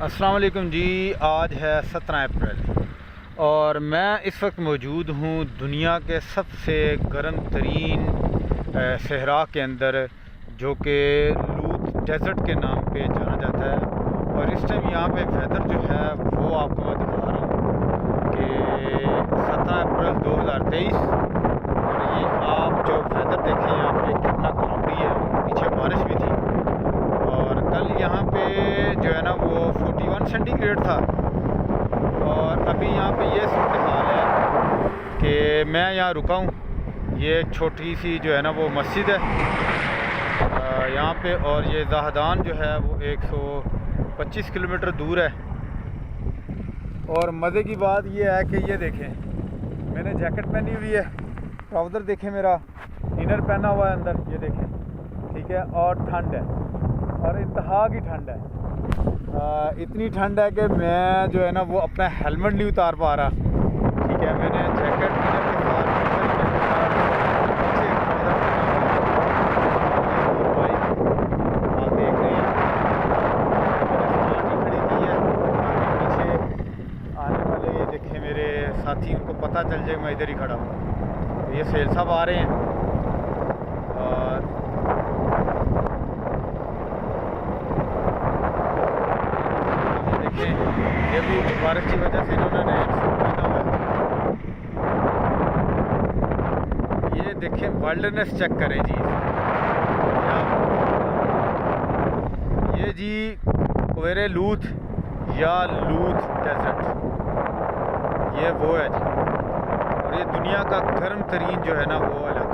अस्सलाम वालेकुम जी। आज है 17 अप्रैल और मैं इस वक्त मौजूद हूँ दुनिया के सबसे गर्म तरीन सहरा के अंदर, जो कि लूत डेज़र्ट के नाम पे जाना जाता है। और इस टाइम यहाँ पे वेदर जो है वो आपको मैं दिखा रहा हूँ कि 17 अप्रैल 2023। और ये आप जो वेदर देखें यहाँ पे कितना क्लाउडी है, पीछे बारिश भी थी। और कल यहाँ पे जो है ना वो 41 सेंटीग्रेड था। और अभी यहाँ पे ये सूरत हाल है कि मैं यहाँ रुका हूँ। ये एक छोटी सी जो है ना वो मस्जिद है यहाँ पे, और ये ज़ाहदान जो है वो 125 किलोमीटर दूर है। और मज़े की बात ये है कि ये देखें, मैंने जैकेट पहनी हुई है, ट्राउज़र देखें, मेरा इनर पहना हुआ है अंदर, ये देखें, ठीक है। और ठंड है, और इंतहा की ठंड है। इतनी ठंड है कि मैं जो है ना वो अपना हेलमेट नहीं उतार पा रहा, ठीक है। मैंने जैकेट आप देख रहे हैं, खड़ी की है। पीछे आने वाले ये देखें मेरे साथी, उनको पता चल जाए मैं इधर ही खड़ा हूँ। तो ये सेल साहब आ रहे हैं और ये भी बारिश की वजह से इन्होंने पहना हुआ है। ये देखें, वाइल्डनेस चेक करें जी। ये जी कुवेरे लूत या लूत डेजर्ट, ये वो है जी। और ये दुनिया का गर्म तरीन जो है ना वो इलाका